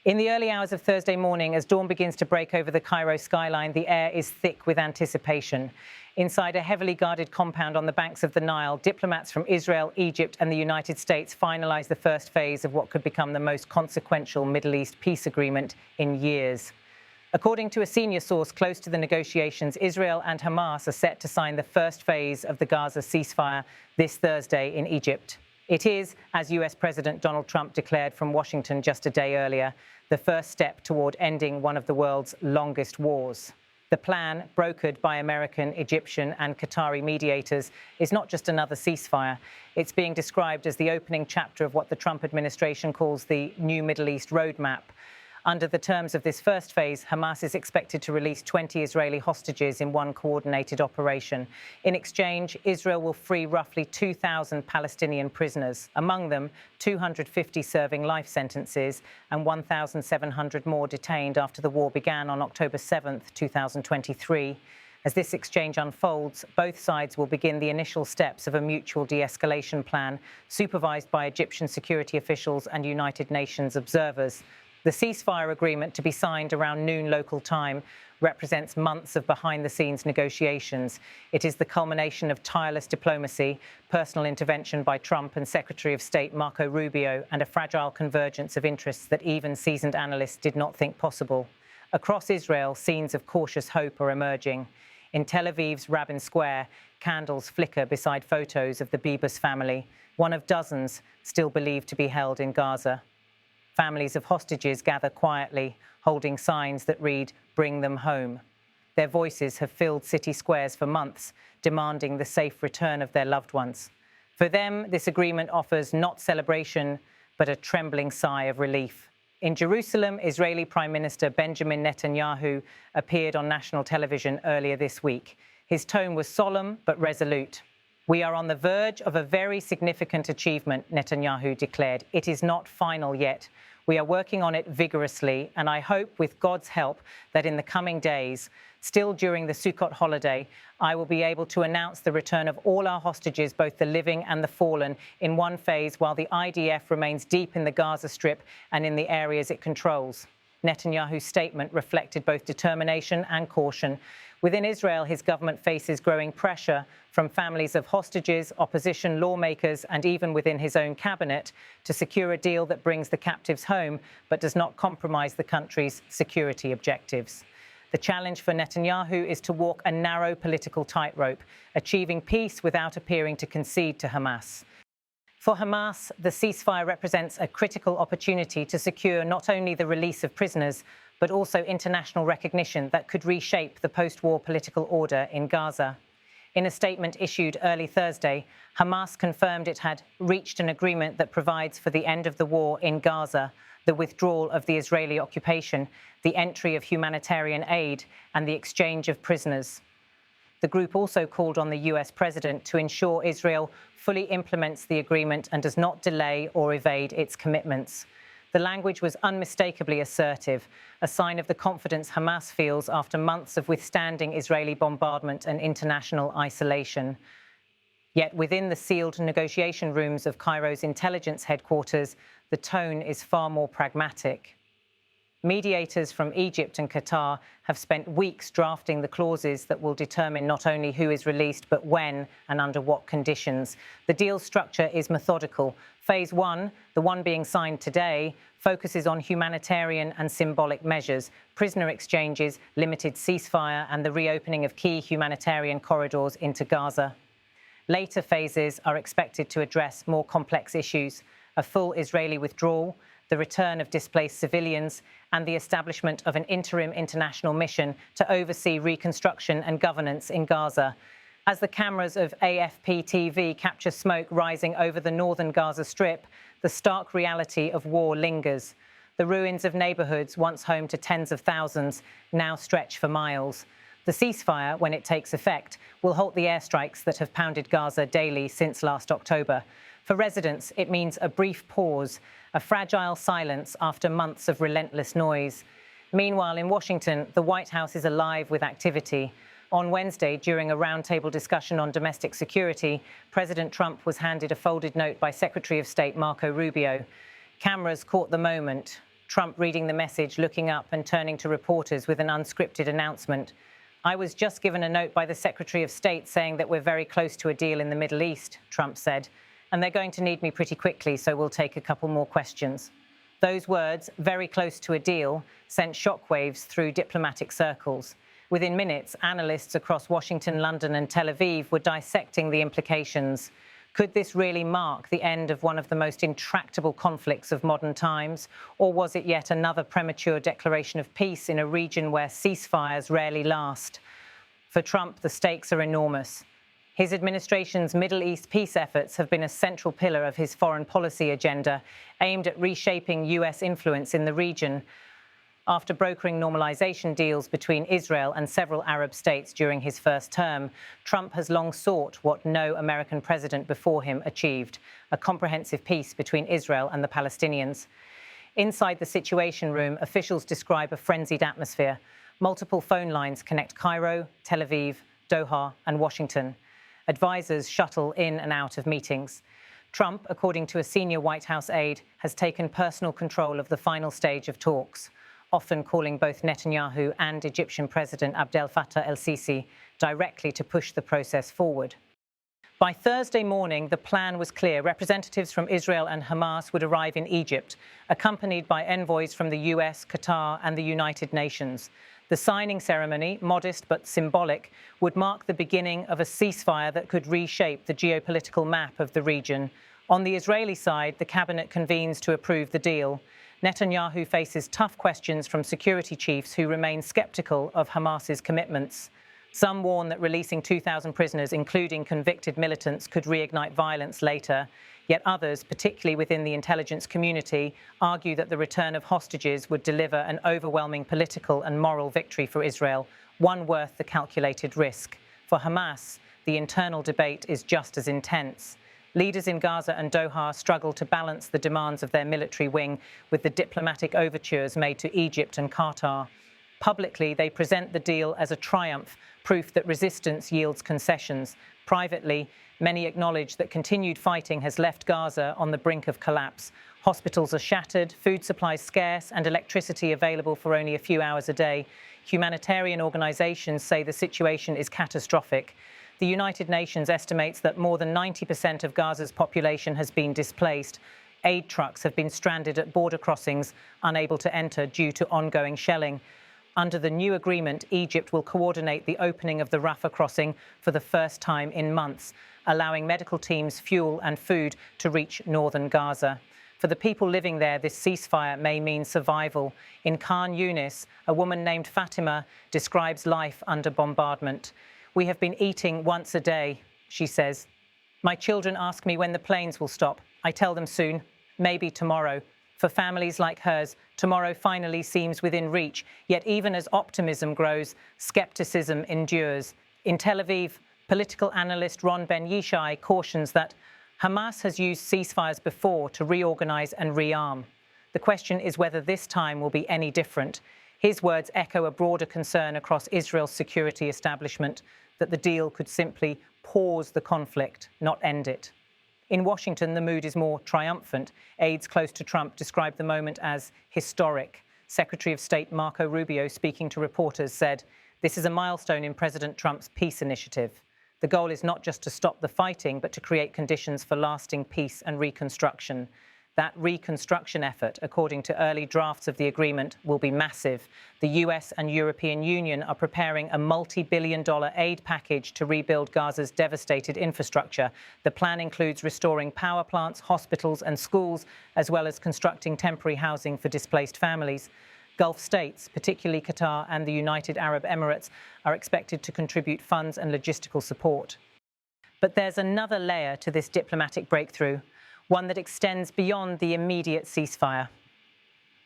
In the early hours of Thursday morning, as dawn begins to break over the Cairo skyline, the air is thick with anticipation. Inside a heavily guarded compound on the banks of the Nile, diplomats from Israel, Egypt and the United States finalized the first phase of what could become the most consequential Middle East peace agreement in years. According to a senior source close to the negotiations, Israel and Hamas are set to sign the first phase of the Gaza ceasefire this Thursday in Egypt. It is, as US President Donald Trump declared from Washington just a day earlier, the first step toward ending one of the world's longest wars. The plan, brokered by American, Egyptian and Qatari mediators, is not just another ceasefire. It's being described as the opening chapter of what the Trump administration calls the new Middle East roadmap. Under the terms of this first phase, Hamas is expected to release 20 Israeli hostages in one coordinated operation. In exchange, Israel will free roughly 2,000 Palestinian prisoners, among them 250 serving life sentences and 1,700 more detained after the war began on October 7, 2023. As this exchange unfolds, both sides will begin the initial steps of a mutual de-escalation plan, supervised by Egyptian security officials and United Nations observers. The ceasefire agreement, to be signed around noon local time, represents months of behind-the-scenes negotiations. It is the culmination of tireless diplomacy, personal intervention by Trump and Secretary of State Marco Rubio, and a fragile convergence of interests that even seasoned analysts did not think possible. Across Israel, scenes of cautious hope are emerging. In Tel Aviv's Rabin Square, candles flicker beside photos of the Bibas family, one of dozens still believed to be held in Gaza. Families of hostages gather quietly, holding signs that read, "Bring them home." Their voices have filled city squares for months, demanding the safe return of their loved ones. For them, this agreement offers not celebration, but a trembling sigh of relief. In Jerusalem, Israeli Prime Minister Benjamin Netanyahu appeared on national television earlier this week. His tone was solemn but resolute. "We are on the verge of a very significant achievement," Netanyahu declared. "It is not final yet. We are working on it vigorously, and I hope, with God's help, that in the coming days, still during the Sukkot holiday, I will be able to announce the return of all our hostages, both the living and the fallen, in one phase while the IDF remains deep in the Gaza Strip and in the areas it controls." Netanyahu's statement reflected both determination and caution. Within Israel, his government faces growing pressure from families of hostages, opposition lawmakers, and even within his own cabinet to secure a deal that brings the captives home but does not compromise the country's security objectives. The challenge for Netanyahu is to walk a narrow political tightrope, achieving peace without appearing to concede to Hamas. For Hamas, the ceasefire represents a critical opportunity to secure not only the release of prisoners, but also international recognition that could reshape the post-war political order in Gaza. In a statement issued early Thursday, Hamas confirmed it had reached an agreement that provides for the end of the war in Gaza, the withdrawal of the Israeli occupation, the entry of humanitarian aid, and the exchange of prisoners. The group also called on the US president to ensure Israel fully implements the agreement and does not delay or evade its commitments. The language was unmistakably assertive, a sign of the confidence Hamas feels after months of withstanding Israeli bombardment and international isolation. Yet within the sealed negotiation rooms of Cairo's intelligence headquarters, the tone is far more pragmatic. Mediators from Egypt and Qatar have spent weeks drafting the clauses that will determine not only who is released, but when and under what conditions. The deal structure is methodical. Phase 1, the one being signed today, focuses on humanitarian and symbolic measures, prisoner exchanges, limited ceasefire, and the reopening of key humanitarian corridors into Gaza. Later phases are expected to address more complex issues: a full Israeli withdrawal, the return of displaced civilians, and the establishment of an interim international mission to oversee reconstruction and governance in Gaza. As the cameras of AFP TV capture smoke rising over the northern Gaza Strip, the stark reality of war lingers. The ruins of neighborhoods once home to tens of thousands now stretch for miles. The ceasefire, when it takes effect, will halt the airstrikes that have pounded Gaza daily since last October. For residents, it means a brief pause, a fragile silence after months of relentless noise. Meanwhile, in Washington, the White House is alive with activity. On Wednesday, during a roundtable discussion on domestic security, President Trump was handed a folded note by Secretary of State Marco Rubio. Cameras caught the moment. Trump reading the message, looking up and turning to reporters with an unscripted announcement. "I was just given a note by the Secretary of State saying that we're very close to a deal in the Middle East," Trump said, "and they're going to need me pretty quickly, so we'll take a couple more questions." Those words, "very close to a deal," sent shockwaves through diplomatic circles. Within minutes, analysts across Washington, London and Tel Aviv were dissecting the implications. Could this really mark the end of one of the most intractable conflicts of modern times? Or was it yet another premature declaration of peace in a region where ceasefires rarely last? For Trump, the stakes are enormous. His administration's Middle East peace efforts have been a central pillar of his foreign policy agenda, aimed at reshaping US influence in the region. After brokering normalization deals between Israel and several Arab states during his first term, Trump has long sought what no American president before him achieved: a comprehensive peace between Israel and the Palestinians. Inside the Situation Room, officials describe a frenzied atmosphere. Multiple phone lines connect Cairo, Tel Aviv, Doha, and Washington. Advisors shuttle in and out of meetings. Trump, according to a senior White House aide, has taken personal control of the final stage of talks, often calling both Netanyahu and Egyptian President Abdel Fattah el-Sisi directly to push the process forward. By Thursday morning, the plan was clear. Representatives from Israel and Hamas would arrive in Egypt, accompanied by envoys from the US, Qatar, and the United Nations. The signing ceremony, modest but symbolic, would mark the beginning of a ceasefire that could reshape the geopolitical map of the region. On the Israeli side, the cabinet convenes to approve the deal. Netanyahu faces tough questions from security chiefs who remain skeptical of Hamas's commitments. Some warn that releasing 2,000 prisoners, including convicted militants, could reignite violence later. Yet others, particularly within the intelligence community, argue that the return of hostages would deliver an overwhelming political and moral victory for Israel, one worth the calculated risk. For Hamas, the internal debate is just as intense. Leaders in Gaza and Doha struggle to balance the demands of their military wing with the diplomatic overtures made to Egypt and Qatar. Publicly, they present the deal as a triumph, proof that resistance yields concessions. Privately, many acknowledge that continued fighting has left Gaza on the brink of collapse. Hospitals are shattered, food supplies scarce, and electricity available for only a few hours a day. Humanitarian organizations say the situation is catastrophic. The United Nations estimates that more than 90% of Gaza's population has been displaced. Aid trucks have been stranded at border crossings, unable to enter due to ongoing shelling. Under the new agreement, Egypt will coordinate the opening of the Rafah crossing for the first time in months, allowing medical teams fuel and food to reach northern Gaza. For the people living there, this ceasefire may mean survival. In Khan Yunis, a woman named Fatima describes life under bombardment. "We have been eating once a day," she says. "My children ask me when the planes will stop. I tell them soon, maybe tomorrow." For families like hers, tomorrow finally seems within reach, yet even as optimism grows, skepticism endures. In Tel Aviv, political analyst Ron Ben-Yishai cautions that Hamas has used ceasefires before to reorganize and rearm. The question is whether this time will be any different. His words echo a broader concern across Israel's security establishment that the deal could simply pause the conflict, not end it. In Washington, the mood is more triumphant. Aides close to Trump described the moment as historic. Secretary of State Marco Rubio, speaking to reporters, said, "This is a milestone in President Trump's peace initiative. The goal is not just to stop the fighting, but to create conditions for lasting peace and reconstruction." That reconstruction effort, according to early drafts of the agreement, will be massive. The US and European Union are preparing a multi-billion-dollar aid package to rebuild Gaza's devastated infrastructure. The plan includes restoring power plants, hospitals and schools, as well as constructing temporary housing for displaced families. Gulf states, particularly Qatar and the United Arab Emirates, are expected to contribute funds and logistical support. But there's another layer to this diplomatic breakthrough, one that extends beyond the immediate ceasefire.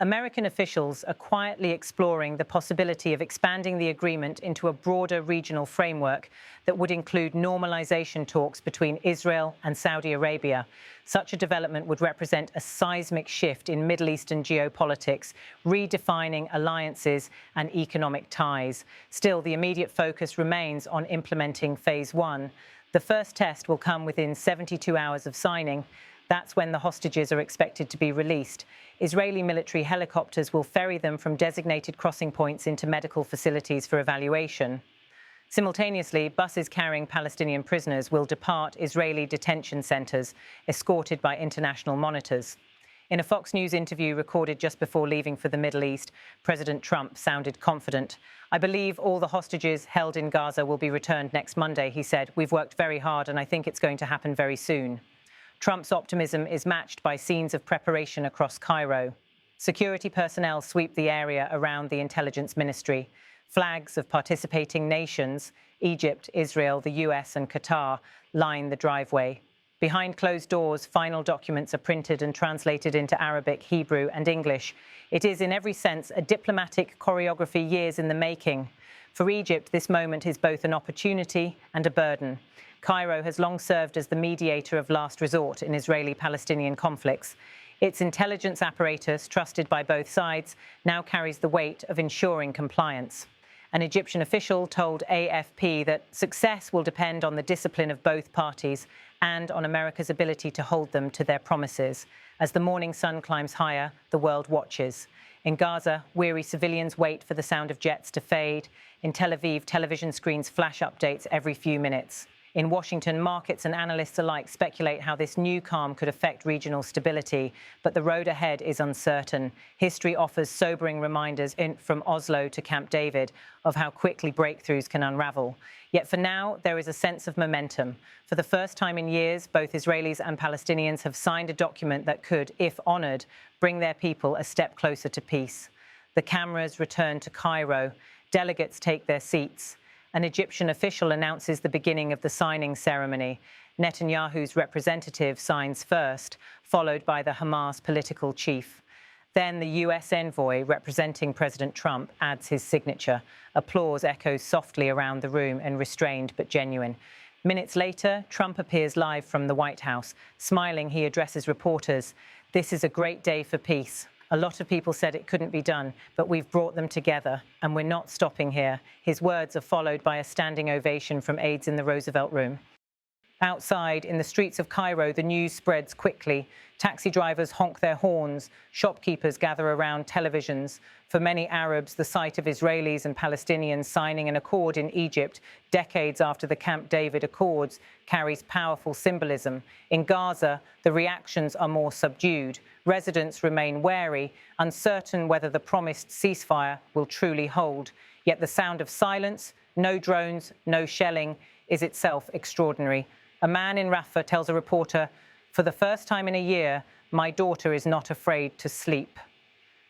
American officials are quietly exploring the possibility of expanding the agreement into a broader regional framework that would include normalization talks between Israel and Saudi Arabia. Such a development would represent a seismic shift in Middle Eastern geopolitics, redefining alliances and economic ties. Still, the immediate focus remains on implementing Phase 1. The first test will come within 72 hours of signing. That's when the hostages are expected to be released. Israeli military helicopters will ferry them from designated crossing points into medical facilities for evaluation. Simultaneously, buses carrying Palestinian prisoners will depart Israeli detention centres, escorted by international monitors. In a Fox News interview recorded just before leaving for the Middle East, President Trump sounded confident. "I believe all the hostages held in Gaza will be returned next Monday," he said. "We've worked very hard and I think it's going to happen very soon." Trump's optimism is matched by scenes of preparation across Cairo. Security personnel sweep the area around the intelligence ministry. Flags of participating nations, Egypt, Israel, the US and Qatar, line the driveway. Behind closed doors, final documents are printed and translated into Arabic, Hebrew and English. It is in every sense a diplomatic choreography years in the making. For Egypt, this moment is both an opportunity and a burden. Cairo has long served as the mediator of last resort in Israeli-Palestinian conflicts. Its intelligence apparatus, trusted by both sides, now carries the weight of ensuring compliance. An Egyptian official told AFP that success will depend on the discipline of both parties and on America's ability to hold them to their promises. As the morning sun climbs higher, the world watches. In Gaza, weary civilians wait for the sound of jets to fade. In Tel Aviv, television screens flash updates every few minutes. In Washington, markets and analysts alike speculate how this new calm could affect regional stability, but the road ahead is uncertain. History offers sobering reminders from Oslo to Camp David of how quickly breakthroughs can unravel. Yet for now, there is a sense of momentum. For the first time in years, both Israelis and Palestinians have signed a document that could, if honoured, bring their people a step closer to peace. The cameras return to Cairo. Delegates take their seats. An Egyptian official announces the beginning of the signing ceremony. Netanyahu's representative signs first, followed by the Hamas political chief. Then the US envoy, representing President Trump, adds his signature. Applause echoes softly around the room and restrained but genuine. Minutes later, Trump appears live from the White House. Smiling, he addresses reporters. "This is a great day for peace. A lot of people said it couldn't be done, but we've brought them together, and we're not stopping here." His words are followed by a standing ovation from aides in the Roosevelt Room. Outside, in the streets of Cairo, the news spreads quickly. Taxi drivers honk their horns. Shopkeepers gather around televisions. For many Arabs, the sight of Israelis and Palestinians signing an accord in Egypt, decades after the Camp David Accords, carries powerful symbolism. In Gaza, the reactions are more subdued. Residents remain wary, uncertain whether the promised ceasefire will truly hold. Yet the sound of silence, no drones, no shelling, is itself extraordinary. A man in Rafah tells a reporter, "For the first time in a year, my daughter is not afraid to sleep."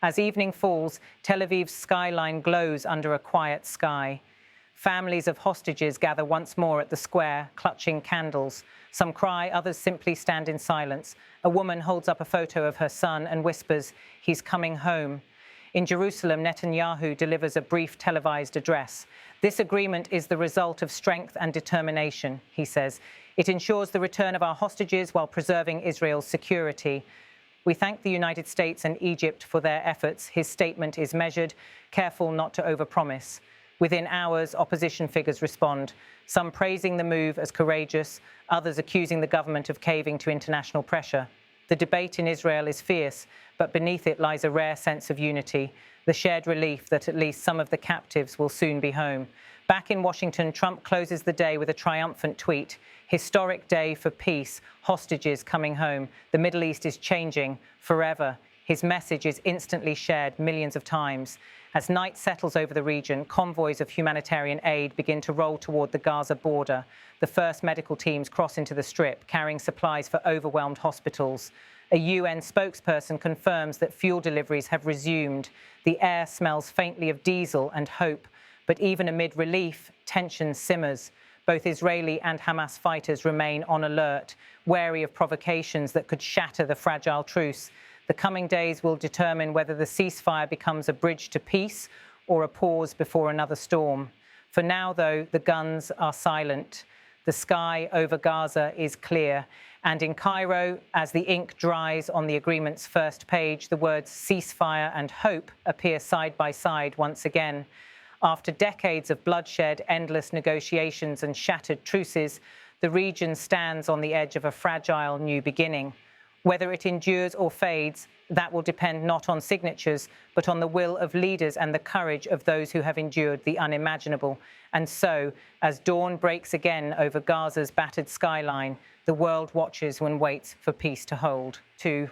As evening falls, Tel Aviv's skyline glows under a quiet sky. Families of hostages gather once more at the square, clutching candles. Some cry, others simply stand in silence. A woman holds up a photo of her son and whispers, "He's coming home." In Jerusalem, Netanyahu delivers a brief televised address. "This agreement is the result of strength and determination," he says. "It ensures the return of our hostages while preserving Israel's security. We thank the United States and Egypt for their efforts." His statement is measured, careful not to overpromise. Within hours, opposition figures respond, some praising the move as courageous, others accusing the government of caving to international pressure. The debate in Israel is fierce, but beneath it lies a rare sense of unity, the shared relief that at least some of the captives will soon be home. Back in Washington, Trump closes the day with a triumphant tweet. "Historic day for peace, hostages coming home. The Middle East is changing forever." His message is instantly shared millions of times. As night settles over the region, convoys of humanitarian aid begin to roll toward the Gaza border. The first medical teams cross into the Strip, carrying supplies for overwhelmed hospitals. A UN spokesperson confirms that fuel deliveries have resumed. The air smells faintly of diesel and hope. But even amid relief, tension simmers. Both Israeli and Hamas fighters remain on alert, wary of provocations that could shatter the fragile truce. The coming days will determine whether the ceasefire becomes a bridge to peace or a pause before another storm. For now, though, the guns are silent. The sky over Gaza is clear. And in Cairo, as the ink dries on the agreement's first page, the words ceasefire and hope appear side by side once again. After decades of bloodshed, endless negotiations and shattered truces, the region stands on the edge of a fragile new beginning. Whether it endures or fades, that will depend not on signatures, but on the will of leaders and the courage of those who have endured the unimaginable. And so, as dawn breaks again over Gaza's battered skyline, the world watches and waits for peace to hold. To